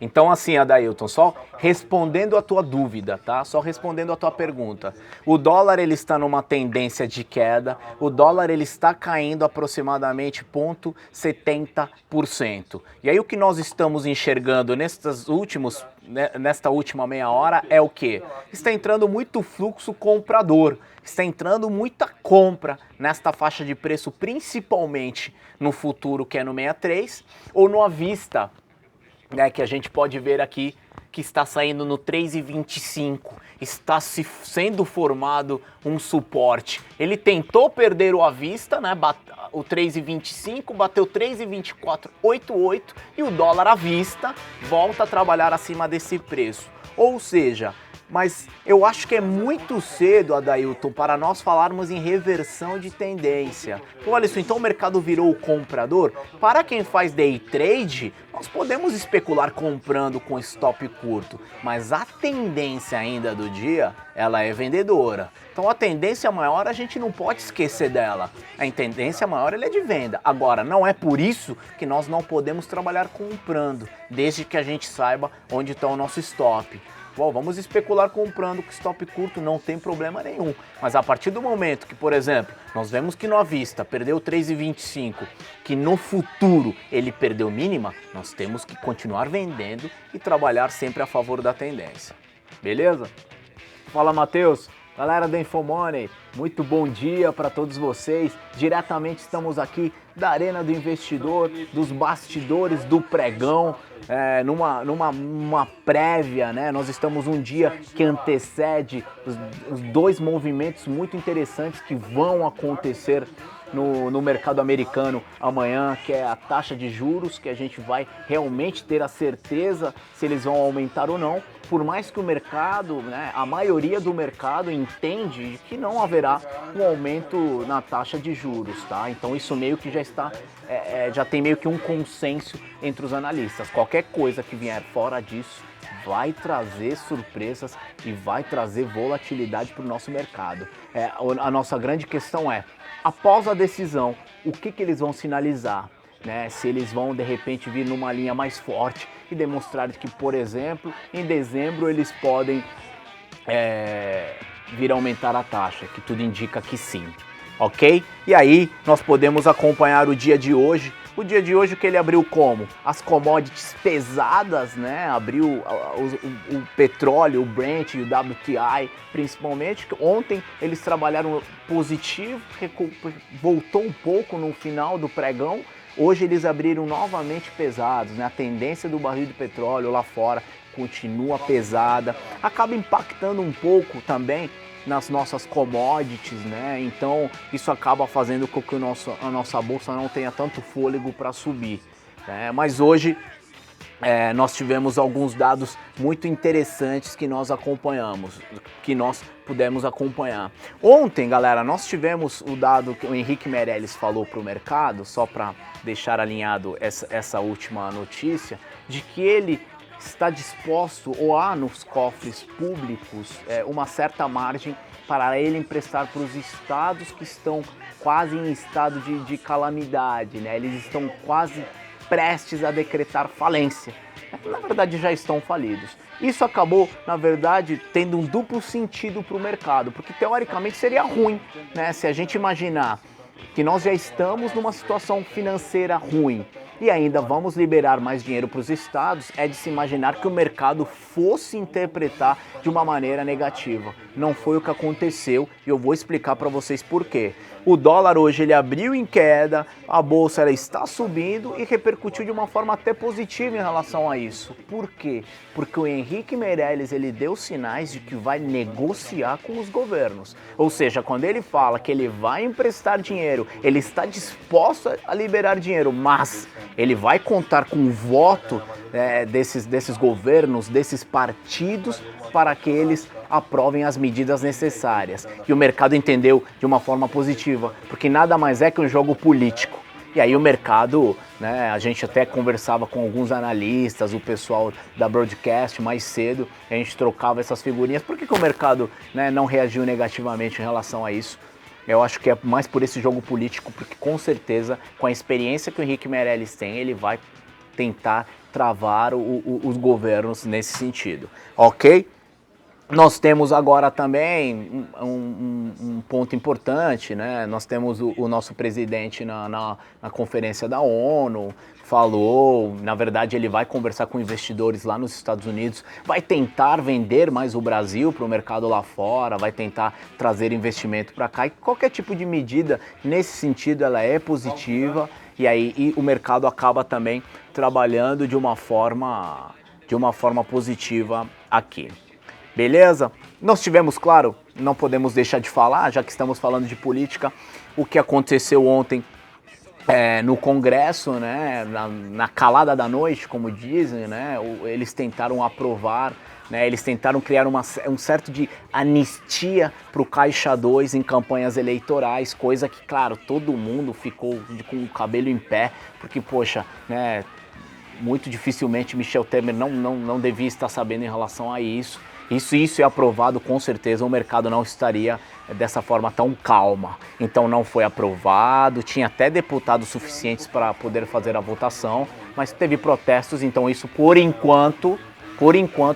Então assim, Adailton, só respondendo a tua dúvida, tá? Só respondendo a tua pergunta. O dólar ele está numa tendência de queda, o dólar ele está caindo aproximadamente 0,70%. E aí o que nós estamos enxergando nesta última meia hora é o quê? Está entrando muito fluxo comprador, está entrando muita compra nesta faixa de preço, principalmente no futuro que é no 63 ou no à vista, né, que a gente pode ver aqui que está saindo no 3,25, está sendo formado um suporte. Ele tentou perder o à vista, né, o 3,25, bateu 3,2488 e o dólar à vista volta a trabalhar acima desse preço. Ou seja, mas eu acho que é muito cedo, Adailton, para nós falarmos em reversão de tendência. Olha isso, então o mercado virou o comprador? Para quem faz day trade, nós podemos especular comprando com stop curto, mas a tendência ainda do dia, ela é vendedora. Então a tendência maior a gente não pode esquecer dela. A tendência maior ela é de venda. Agora, não é por isso que nós não podemos trabalhar comprando, desde que a gente saiba onde está o nosso stop. Bom, vamos especular comprando com stop curto, não tem problema nenhum. Mas a partir do momento que, por exemplo, nós vemos que no à vista perdeu 3,25, que no futuro ele perdeu mínima, nós temos que continuar vendendo e trabalhar sempre a favor da tendência. Beleza? Fala, Matheus. Galera do Infomoney, muito bom dia para todos vocês. Diretamente estamos aqui da Arena do Investidor, dos bastidores do pregão, numa prévia, né? Nós estamos um dia que antecede os dois movimentos muito interessantes que vão acontecer no mercado americano amanhã, que é a taxa de juros, que a gente vai realmente ter a certeza se eles vão aumentar ou não, por mais que o mercado, né, a maioria do mercado entende que não haverá um aumento na taxa de juros, tá? Então isso meio que já está, já tem meio que um consenso entre os analistas. Qualquer coisa que vier fora disso vai trazer surpresas e vai trazer volatilidade para o nosso mercado. A nossa grande questão é, após a decisão, o que eles vão sinalizar? Né? Se eles vão de repente vir numa linha mais forte e demonstrar que, por exemplo, em dezembro eles podem vir aumentar a taxa, que tudo indica que sim, ok? E aí nós podemos acompanhar o dia de hoje. O dia de hoje que ele abriu como? As commodities pesadas, né? Abriu o petróleo, o Brent e o WTI, principalmente. Ontem eles trabalharam positivo, voltou um pouco no final do pregão. Hoje eles abriram novamente pesados, né? A tendência do barril de petróleo lá fora continua pesada, acaba impactando um pouco também nas nossas commodities, né? Então isso acaba fazendo com que a nossa bolsa não tenha tanto fôlego para subir, né? Mas hoje nós tivemos alguns dados muito interessantes que nós acompanhamos, que nós pudemos acompanhar. Ontem, galera, nós tivemos o dado que o Henrique Meirelles falou para o mercado, só para deixar alinhado essa última notícia, de que ele está disposto, ou há nos cofres públicos, uma certa margem para ele emprestar para os estados que estão quase em estado de calamidade, né? Eles estão quase prestes a decretar falência. Na verdade, já estão falidos. Isso acabou, na verdade, tendo um duplo sentido para o mercado, porque teoricamente seria ruim, né? Se a gente imaginar que nós já estamos numa situação financeira ruim e ainda vamos liberar mais dinheiro para os estados, é de se imaginar que o mercado fosse interpretar de uma maneira negativa. Não foi o que aconteceu e eu vou explicar para vocês por quê. O dólar hoje ele abriu em queda, a bolsa ela está subindo e repercutiu de uma forma até positiva em relação a isso. Por quê? Porque o Henrique Meirelles ele deu sinais de que vai negociar com os governos. Ou seja, quando ele fala que ele vai emprestar dinheiro, ele está disposto a liberar dinheiro, mas ele vai contar com o voto desses governos, desses partidos, para que eles aprovem as medidas necessárias. E o mercado entendeu de uma forma positiva, porque nada mais é que um jogo político. E aí o mercado, né, a gente até conversava com alguns analistas, o pessoal da Broadcast mais cedo, a gente trocava essas figurinhas. Por que o mercado, né, não reagiu negativamente em relação a isso? Eu acho que é mais por esse jogo político, porque com certeza, com a experiência que o Henrique Meirelles tem, ele vai tentar travar os governos nesse sentido, ok? Nós temos agora também um ponto importante, né? Nós temos o nosso presidente na conferência da ONU, falou, na verdade ele vai conversar com investidores lá nos Estados Unidos, vai tentar vender mais o Brasil para o mercado lá fora, vai tentar trazer investimento para cá, e qualquer tipo de medida nesse sentido ela é positiva, e o mercado acaba também trabalhando de uma forma positiva aqui. Beleza? Nós tivemos, claro, não podemos deixar de falar, já que estamos falando de política, o que aconteceu ontem no Congresso, né, na calada da noite, como dizem, né, eles tentaram aprovar, né, eles tentaram criar um certo de anistia para o Caixa 2 em campanhas eleitorais, coisa que, claro, todo mundo ficou com o cabelo em pé, porque, poxa, né, muito dificilmente Michel Temer não devia estar sabendo em relação a isso. Isso é aprovado, com certeza o mercado não estaria dessa forma tão calma. Então não foi aprovado, tinha até deputados suficientes para poder fazer a votação, mas teve protestos, então isso por enquanto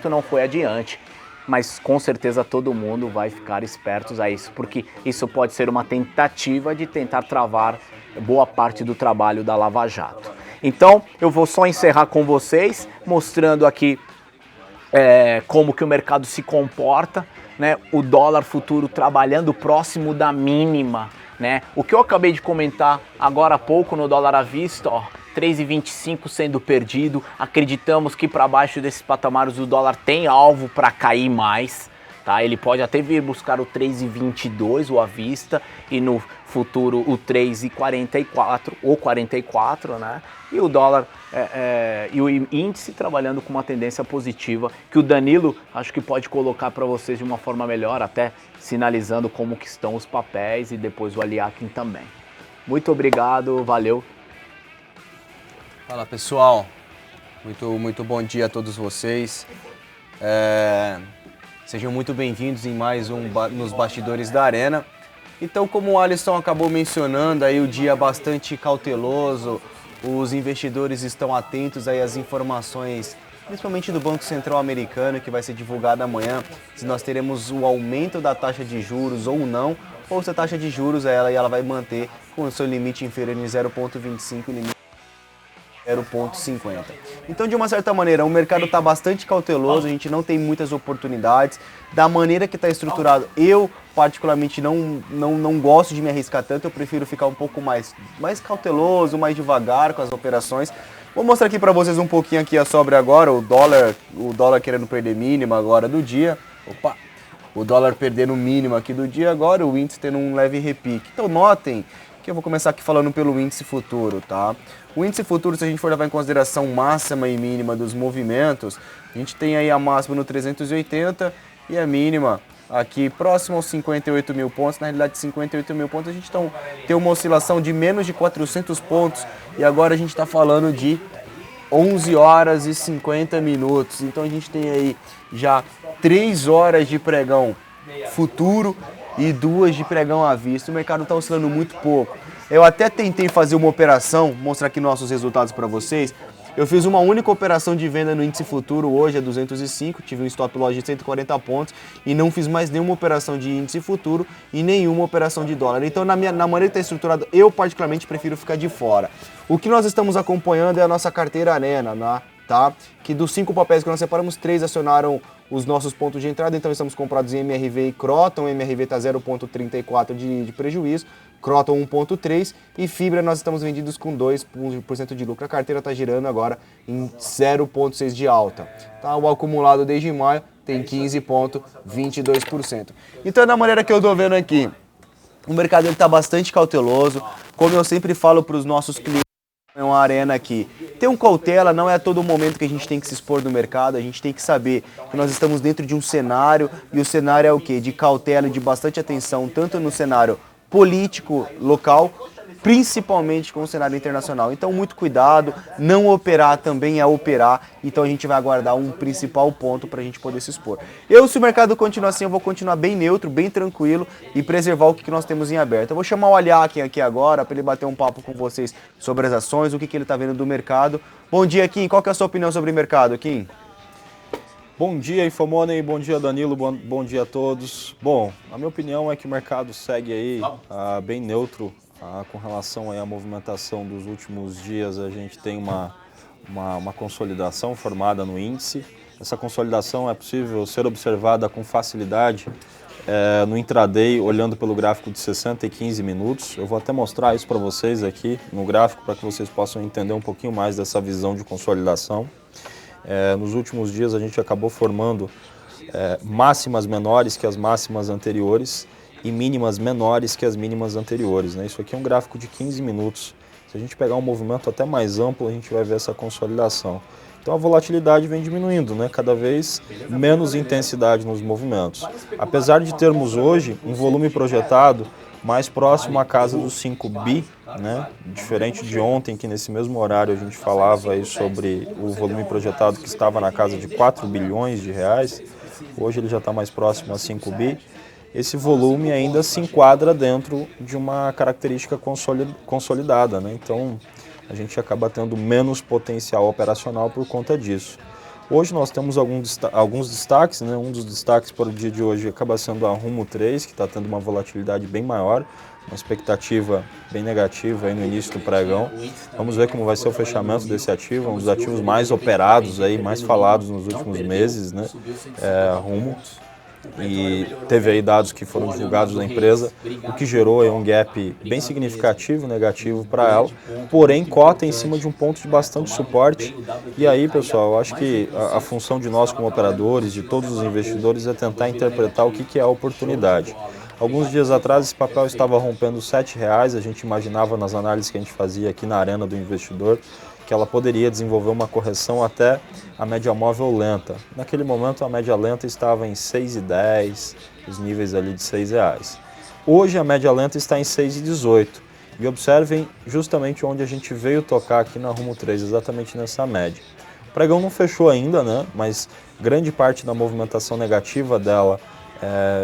não foi adiante. Mas com certeza todo mundo vai ficar espertos a isso, porque isso pode ser uma tentativa de tentar travar boa parte do trabalho da Lava Jato. Então eu vou só encerrar com vocês, mostrando aqui como que o mercado se comporta, né? O dólar futuro trabalhando próximo da mínima, né? O que eu acabei de comentar agora há pouco no dólar à vista, ó, 3,25 sendo perdido. Acreditamos que para baixo desses patamares o dólar tem alvo para cair mais, tá? Ele pode até vir buscar o 3,22 o à vista e no futuro o 3,44 ou 44, né? E o dólar e o índice trabalhando com uma tendência positiva, que o Danilo acho que pode colocar para vocês de uma forma melhor, até sinalizando como que estão os papéis, e depois o Aliakin também. Muito obrigado, valeu. Fala pessoal, muito bom dia a todos vocês. Sejam muito bem-vindos em mais um nos bastidores da Arena. Então, como o Alisson acabou mencionando, aí o dia bastante cauteloso, os investidores estão atentos aí às informações, principalmente do Banco Central americano, que vai ser divulgado amanhã, se nós teremos o aumento da taxa de juros ou não, ou se a taxa de juros ela vai manter com o seu limite inferior em 0,25 e limite 0,50. Então, de uma certa maneira, o mercado está bastante cauteloso, a gente não tem muitas oportunidades. Da maneira que está estruturado, eu particularmente não gosto de me arriscar tanto, eu prefiro ficar um pouco mais cauteloso, mais devagar com as operações. Vou mostrar aqui para vocês um pouquinho aqui a sobra agora, o dólar querendo perder mínima agora do dia. Opa! O dólar perdendo mínima aqui do dia agora, o índice tendo um leve repique. Então notem que eu vou começar aqui falando pelo índice futuro, tá? O índice futuro, se a gente for levar em consideração máxima e mínima dos movimentos, a gente tem aí a máxima no 380 e a mínima aqui próximo aos 58 mil pontos. Na realidade, 58 mil pontos a gente tem uma oscilação de menos de 400 pontos e agora a gente está falando de 11 horas e 50 minutos. Então a gente tem aí já 3 horas de pregão futuro e 2 de pregão à vista. O mercado está oscilando muito pouco. Eu até tentei fazer uma operação, mostrar aqui nossos resultados para vocês. Eu fiz uma única operação de venda no índice futuro hoje, a 205, tive um stop loss de 140 pontos e não fiz mais nenhuma operação de índice futuro e nenhuma operação de dólar. Então, na maneira que está estruturado, eu particularmente prefiro ficar de fora. O que nós estamos acompanhando é a nossa carteira Arena, né? Tá? Que dos 5 papéis que nós separamos, 3 acionaram os nossos pontos de entrada, então estamos comprados em MRV e Croton. MRV está 0,34 de prejuízo, Croton 1,3 e Fibra nós estamos vendidos com 2% de lucro. A carteira está girando agora em 0,6 de alta. Tá? O acumulado desde maio tem 15,22%. Então, da maneira que eu estou vendo aqui, o mercado está bastante cauteloso, como eu sempre falo para os nossos clientes. É uma arena aqui. Ter um cautela, não é a todo momento que a gente tem que se expor no mercado, a gente tem que saber que nós estamos dentro de um cenário, e o cenário é o quê? De cautela e de bastante atenção, tanto no cenário político local, principalmente com o cenário internacional. Então, muito cuidado, não operar também é operar, então a gente vai aguardar um principal ponto para a gente poder se expor. Se o mercado continuar assim, eu vou continuar bem neutro, bem tranquilo e preservar o que nós temos em aberto. Eu vou chamar o Aliakin aqui agora para ele bater um papo com vocês sobre as ações, o que ele está vendo do mercado. Bom dia, Kim, qual que é a sua opinião sobre o mercado, Kim? Bom dia, Infomoney, bom dia, Danilo, bom dia a todos. Bom, a minha opinião é que o mercado segue aí bem neutro com relação aí à movimentação dos últimos dias. A gente tem uma consolidação formada no índice. Essa consolidação é possível ser observada com facilidade no intraday, olhando pelo gráfico de 60 e 15 minutos. Eu vou até mostrar isso para vocês aqui no gráfico, para que vocês possam entender um pouquinho mais dessa visão de consolidação. Nos últimos dias a gente acabou formando máximas menores que as máximas anteriores e mínimas menores que as mínimas anteriores, né? Isso aqui é um gráfico de 15 minutos. Se a gente pegar um movimento até mais amplo, a gente vai ver essa consolidação. Então a volatilidade vem diminuindo, né? Cada vez menos intensidade nos movimentos. Apesar de termos hoje um volume projetado mais próximo à casa dos 5 bi, né? Diferente de ontem, que nesse mesmo horário a gente falava aí sobre o volume projetado que estava na casa de 4 bilhões de reais, hoje ele já está mais próximo a 5 bi. Esse volume ainda se enquadra dentro de uma característica consolidada, né? Então a gente acaba tendo menos potencial operacional por conta disso. Hoje nós temos alguns destaques, né? Um dos destaques para o dia de hoje acaba sendo a Rumo 3, que está tendo uma volatilidade bem maior, uma expectativa bem negativa aí no início do pregão. Vamos ver como vai ser o fechamento desse ativo, um dos ativos mais operados, aí, mais falados nos últimos meses, né? Rumo. E teve aí dados que foram divulgados da empresa, o que gerou aí um gap bem significativo, negativo para ela, porém cota em cima de um ponto de bastante suporte. E aí, pessoal, eu acho que a função de nós como operadores, de todos os investidores, é tentar interpretar o que é a oportunidade. Alguns dias atrás esse papel estava rompendo R$ 7,00, a gente imaginava nas análises que a gente fazia aqui na Arena do Investidor, que ela poderia desenvolver uma correção até a média móvel lenta. Naquele momento a média lenta estava em 6,10, os níveis ali de R$ 6,00. Hoje a média lenta está em 6,18. E observem justamente onde a gente veio tocar aqui na Rumo 3, exatamente nessa média. O pregão não fechou ainda, né? Mas grande parte da movimentação negativa dela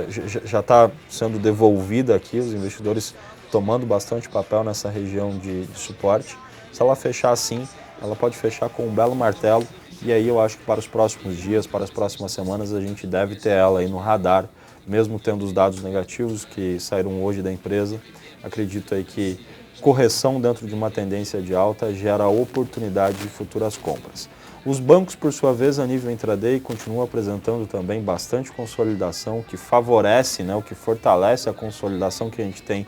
já está sendo devolvida aqui, os investidores tomando bastante papel nessa região de suporte. Se ela fechar assim, ela pode fechar com um belo martelo, e aí eu acho que para os próximos dias, para as próximas semanas, a gente deve ter ela aí no radar, mesmo tendo os dados negativos que saíram hoje da empresa. Acredito aí que correção dentro de uma tendência de alta gera oportunidade de futuras compras. Os bancos, por sua vez, a nível intraday, continuam apresentando também bastante consolidação, o que favorece, né, o que fortalece a consolidação que a gente tem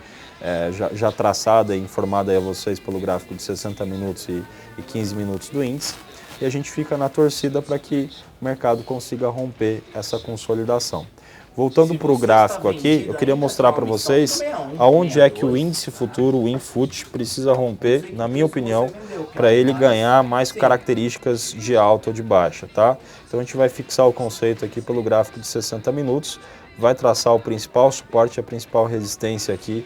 já traçada e informada aí a vocês pelo gráfico de 60 minutos e 15 minutos do índice. E a gente fica na torcida para que o mercado consiga romper essa consolidação. Voltando para o gráfico aqui, eu queria mostrar para vocês aonde é que o índice futuro, o INFUT, precisa romper, na minha opinião, para ele ganhar mais características de alta ou de baixa, tá? Então a gente vai fixar o conceito aqui pelo gráfico de 60 minutos, vai traçar o principal suporte e a principal resistência aqui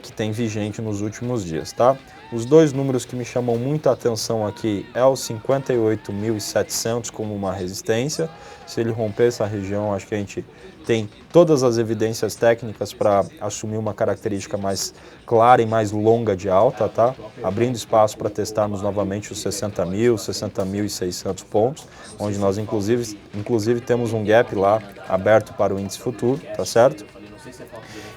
que tem vigente nos últimos dias, tá? Os dois números que me chamam muita atenção aqui é o 58.700 como uma resistência. Se ele romper essa região, acho que a gente tem todas as evidências técnicas para assumir uma característica mais clara e mais longa de alta, tá? Abrindo espaço para testarmos novamente os 60.000, 60.600 pontos, onde nós inclusive temos um gap lá aberto para o índice futuro, tá certo?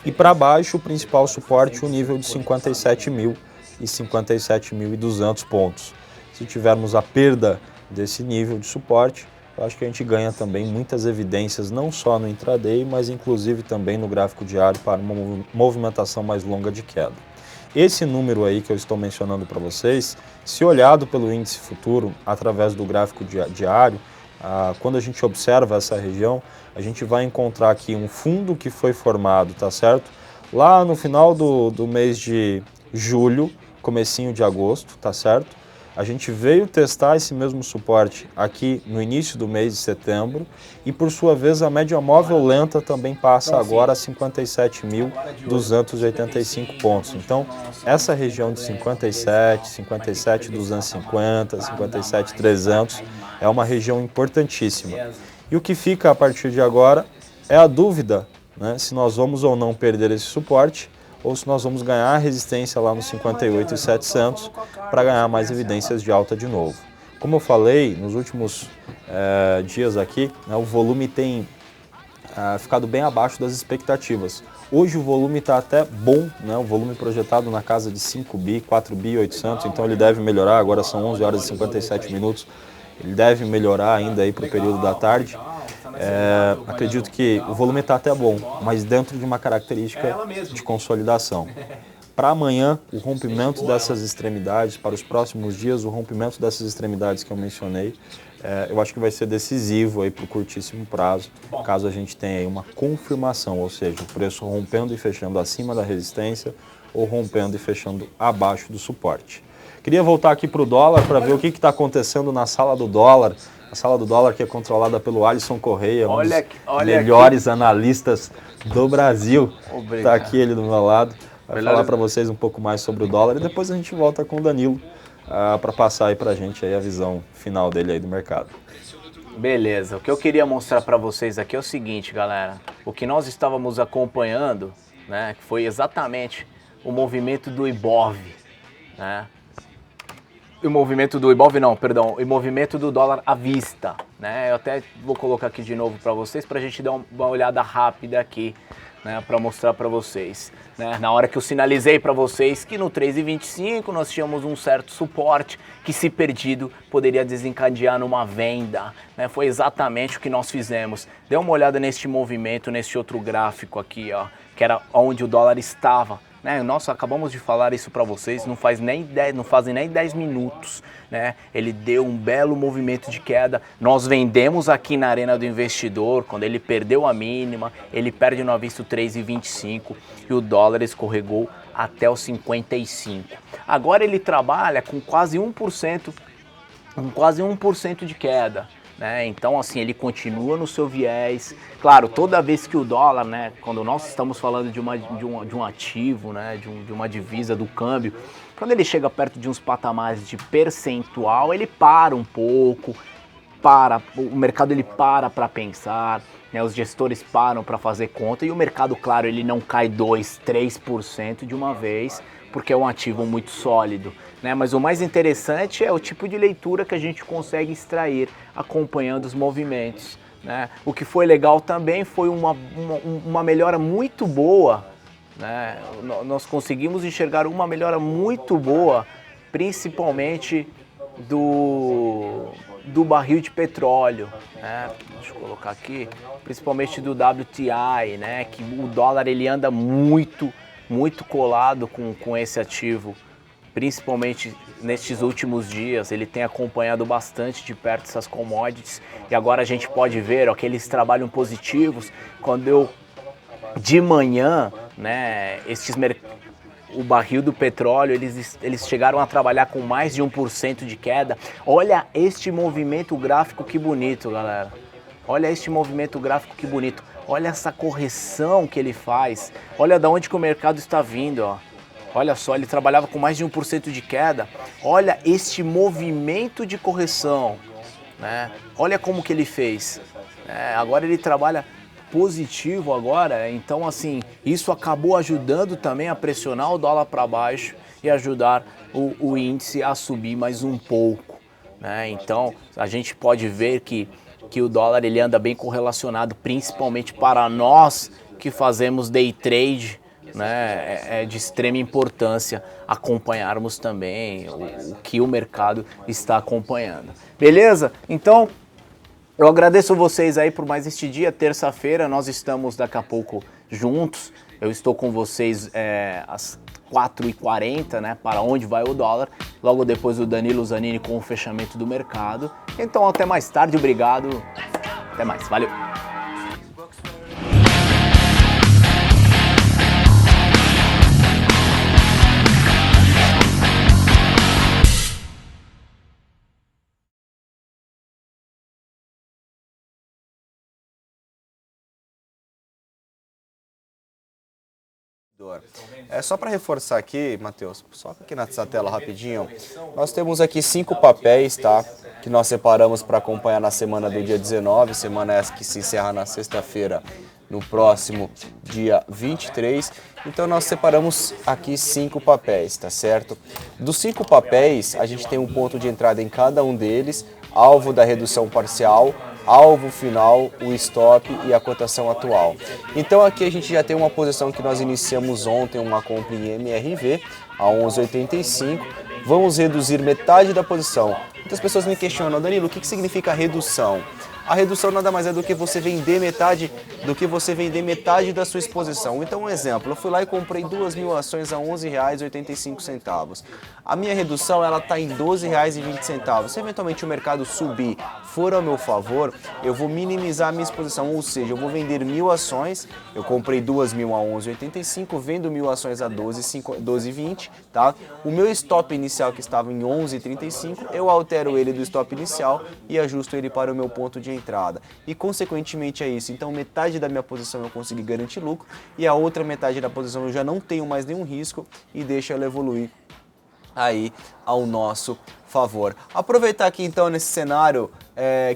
E para baixo, o principal suporte, o nível de 57.000 e 57.200 pontos. Se tivermos a perda desse nível de suporte, eu acho que a gente ganha também muitas evidências, não só no intraday, mas inclusive também no gráfico diário para uma movimentação mais longa de queda. Esse número aí que eu estou mencionando para vocês, se olhado pelo índice futuro através do gráfico diário, quando a gente observa essa região, a gente vai encontrar aqui um fundo que foi formado, tá certo? Lá no final do mês de julho, comecinho de agosto, tá certo? A gente veio testar esse mesmo suporte aqui no início do mês de setembro e, por sua vez, a média móvel lenta também passa agora a 57.285 pontos. Então, essa região de 57, 57.250, 57.300 é uma região importantíssima. E o que fica a partir de agora é a dúvida, né, se nós vamos ou não perder esse suporte, ou se nós vamos ganhar resistência lá nos 58.700 para ganhar mais evidências de alta de novo. Como eu falei, nos últimos dias aqui, né, o volume tem ficado bem abaixo das expectativas. Hoje o volume está até bom, né, o volume projetado na casa de 5 bi, 4 bi 800, então ele deve melhorar, agora são 11 horas e 57 minutos, ele deve melhorar ainda aí para o período da tarde. Acredito que o volume está até bom, mas dentro de uma característica de consolidação. Para amanhã, o rompimento dessas extremidades, para os próximos dias, o rompimento dessas extremidades que eu mencionei, eu acho que vai ser decisivo para o curtíssimo prazo, caso a gente tenha aí uma confirmação, ou seja, o preço rompendo e fechando acima da resistência ou rompendo e fechando abaixo do suporte. Queria voltar aqui para o dólar para ver o que está acontecendo na sala do dólar. A sala do dólar que é controlada pelo Alisson Correia, um dos melhores analistas do Brasil. Está aqui ele do meu lado. Vai falar para vocês um pouco mais sobre o dólar e depois a gente volta com o Danilo para passar aí para a gente aí a visão final dele aí do mercado. Beleza, o que eu queria mostrar para vocês aqui é o seguinte, galera. O que nós estávamos acompanhando, né, foi exatamente o movimento do Ibov, né? O movimento do Ibov não, perdão, o movimento do dólar à vista, né? Eu até vou colocar aqui de novo para vocês, para a gente dar uma olhada rápida aqui, né, para mostrar para vocês, né? Na hora que eu sinalizei para vocês que no 3,25 nós tínhamos um certo suporte que, se perdido, poderia desencadear numa venda, né? Foi exatamente o que nós fizemos. Dê uma olhada neste movimento, nesse outro gráfico aqui, ó, que era onde o dólar estava. Nós acabamos de falar isso para vocês, não fazem nem 10 minutos, né? Ele deu um belo movimento de queda. Nós vendemos aqui na Arena do Investidor, quando ele perdeu a mínima, ele perde no avisto 3,25 e o dólar escorregou até os 55. Agora ele trabalha com quase 1%, de queda. Né? Então, assim, ele continua no seu viés. Claro, toda vez que o dólar, né, quando nós estamos falando de um ativo, né, de uma divisa do câmbio, quando ele chega perto de uns patamares de percentual, ele para um pouco, o mercado ele para pensar, né, os gestores param para fazer conta e o mercado, claro, ele não cai 2, 3% de uma vez, porque é um ativo muito sólido, né? Mas o mais interessante é o tipo de leitura que a gente consegue extrair acompanhando os movimentos, né? O que foi legal também foi uma melhora muito boa, né? Nós conseguimos enxergar uma melhora muito boa, principalmente do barril de petróleo, né? Deixa eu colocar aqui, principalmente do WTI, né? Que o dólar ele anda muito colado com esse ativo, principalmente nestes últimos dias. Ele tem acompanhado bastante de perto essas commodities e agora a gente pode ver, ó, que eles trabalham positivos. Quando de manhã, né, o barril do petróleo, eles chegaram a trabalhar com mais de 1% de queda. Olha este movimento gráfico que bonito, galera. Olha este movimento gráfico que bonito. Olha essa correção que ele faz. Olha de onde que o mercado está vindo, ó. Olha só, ele trabalhava com mais de 1% de queda. Olha este movimento de correção, né? Olha como que ele fez. Agora ele trabalha positivo agora. Então, assim, isso acabou ajudando também a pressionar o dólar para baixo e ajudar o índice a subir mais um pouco, né? Então, a gente pode ver que o dólar ele anda bem correlacionado, principalmente para nós que fazemos day trade, né? É de extrema importância acompanharmos também o que o mercado está acompanhando. Beleza? Então, eu agradeço vocês aí por mais este dia, terça-feira, nós estamos daqui a pouco juntos. Eu estou com vocês às 4h40, né, para onde vai o dólar, logo depois o Danilo Zanini com o fechamento do mercado. Então até mais tarde, obrigado, até mais, valeu! É só para reforçar aqui, Matheus, só aqui nessa tela rapidinho, nós temos aqui 5 papéis, tá? Que nós separamos para acompanhar na semana do dia 19, semana essa que se encerra na sexta-feira, no próximo dia 23. Então nós separamos aqui 5 papéis, tá certo? Dos 5 papéis, a gente tem um ponto de entrada em cada um deles, alvo da redução parcial, alvo final, o stop e a cotação atual. Então aqui a gente já tem uma posição que nós iniciamos ontem, uma compra em MRV a 11,85. Vamos reduzir metade da posição. Muitas pessoas me questionam, Danilo, o que significa redução? A redução nada mais é do que você vender metade da sua exposição. Então, um exemplo, eu fui lá e comprei 2.000 ações a R$ 11,85. A minha redução ela está em R$ 12,20. Se eventualmente o mercado subir, for ao meu favor, eu vou minimizar a minha exposição, ou seja, eu vou vender 1.000 ações, eu comprei 2.000 a 11,85, vendo 1.000 ações a 12,20, tá? O meu stop inicial que estava em 11,35, eu altero ele do stop inicial e ajusto ele para o meu ponto de entrada. E consequentemente é isso. Então metade da minha posição eu consegui garantir lucro e a outra metade da posição eu já não tenho mais nenhum risco e deixo ela evoluir aí ao nosso favor. Aproveitar aqui então nesse cenário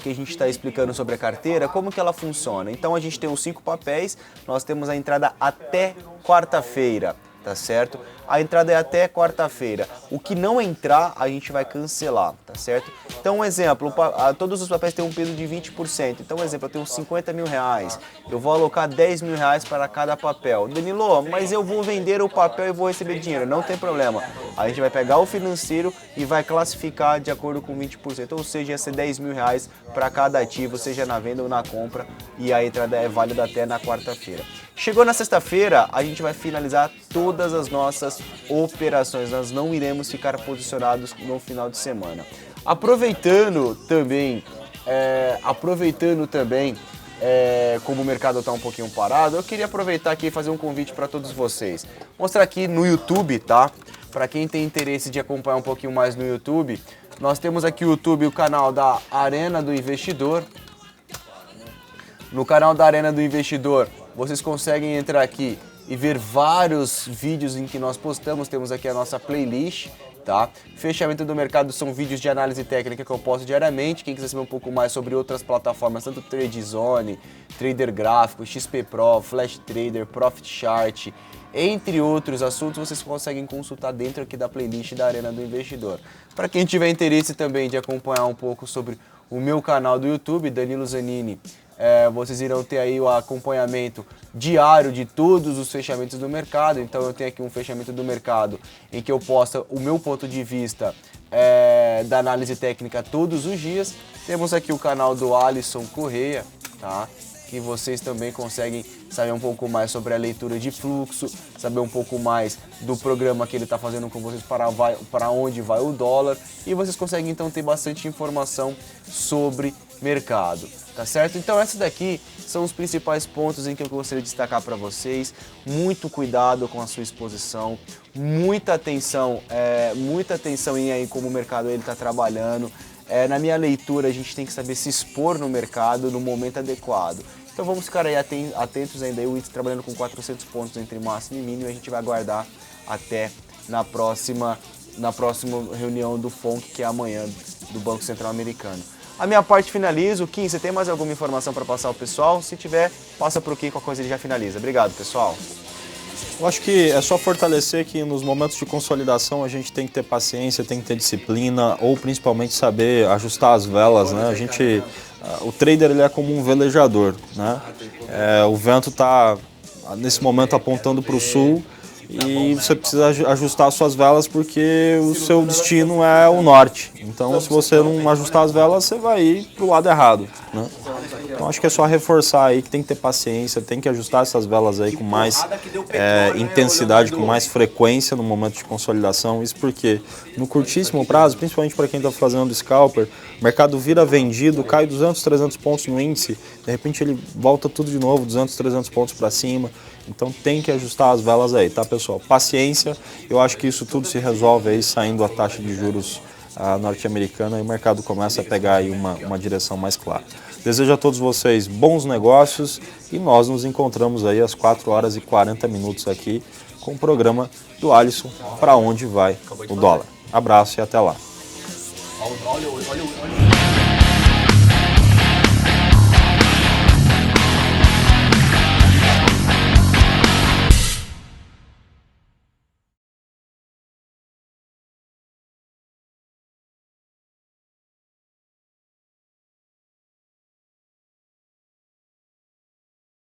que a gente está explicando sobre a carteira, como que ela funciona. Então a gente tem os 5 papéis, nós temos a entrada até quarta-feira, tá certo? A entrada é até quarta-feira. O que não entrar, a gente vai cancelar, tá certo? Então, um exemplo, todos os papéis têm um peso de 20%. Então, um exemplo, eu tenho 50 mil reais. Eu vou alocar 10 mil reais para cada papel. Danilo, mas eu vou vender o papel e vou receber dinheiro. Não tem problema. A gente vai pegar o financeiro e vai classificar de acordo com 20%. Ou seja, ia ser 10 mil reais para cada ativo, seja na venda ou na compra. E a entrada é válida até na quarta-feira. Chegou na sexta-feira, a gente vai finalizar todas as nossas operações. Nós não iremos ficar posicionados no final de semana. Aproveitando também, como o mercado está um pouquinho parado, eu queria aproveitar aqui e fazer um convite para todos vocês. Mostrar aqui no YouTube, tá? Para quem tem interesse de acompanhar um pouquinho mais no YouTube, nós temos aqui o YouTube, o canal da Arena do Investidor. No canal da Arena do Investidor, vocês conseguem entrar aqui e ver vários vídeos em que nós postamos. Temos aqui a nossa playlist, tá? Fechamento do mercado são vídeos de análise técnica que eu posto diariamente. Quem quiser saber um pouco mais sobre outras plataformas, tanto TradeZone, Trader Gráfico, XP Pro, Flash Trader, Profit Chart, entre outros assuntos, vocês conseguem consultar dentro aqui da playlist da Arena do Investidor. Para quem tiver interesse também de acompanhar um pouco sobre o meu canal do YouTube, Danilo Zanini, vocês irão ter aí o acompanhamento diário de todos os fechamentos do mercado. Então eu tenho aqui um fechamento do mercado em que eu posto o meu ponto de vista da análise técnica todos os dias. Temos aqui o canal do Alisson Correia, tá? Que vocês também conseguem saber um pouco mais sobre a leitura de fluxo, saber um pouco mais do programa que ele está fazendo com vocês para onde vai o dólar, e vocês conseguem então ter bastante informação sobre mercado, tá certo? Então esses daqui são os principais pontos em que eu gostaria de destacar para vocês. Muito cuidado com a sua exposição, muita atenção em aí como o mercado está trabalhando. Na minha leitura, a gente tem que saber se expor no mercado no momento adequado. Então vamos ficar aí atentos ainda, o índice trabalhando com 400 pontos entre máximo e mínimo, e a gente vai aguardar até na próxima reunião do FONC, que é amanhã, do Banco Central Americano. A minha parte finalizo. Kim, você tem mais alguma informação para passar ao pessoal? Se tiver, passa para o Kim, qualquer coisa ele já finaliza. Obrigado, pessoal. Eu acho que é só fortalecer que nos momentos de consolidação a gente tem que ter paciência, tem que ter disciplina, ou principalmente saber ajustar as velas, né? O trader ele é como um velejador, né? O vento está nesse momento apontando para o sul e você precisa ajustar suas velas porque o seu destino é o norte. Então, se você não ajustar as velas, você vai ir para o lado errado, né? Então, acho que é só reforçar aí que tem que ter paciência, tem que ajustar essas velas aí com mais intensidade, com mais frequência no momento de consolidação. Isso porque no curtíssimo prazo, principalmente para quem está fazendo scalper, o mercado vira vendido, cai 200, 300 pontos no índice, de repente ele volta tudo de novo, 200, 300 pontos para cima. Então tem que ajustar as velas aí, tá, pessoal? Paciência, eu acho que isso tudo se resolve aí saindo a taxa de juros norte-americana e o mercado começa a pegar aí uma direção mais clara. Desejo a todos vocês bons negócios e nós nos encontramos aí às 4 horas e 40 minutos aqui com o programa do Alisson, Para Onde Vai o Dólar. Abraço e até lá. Olha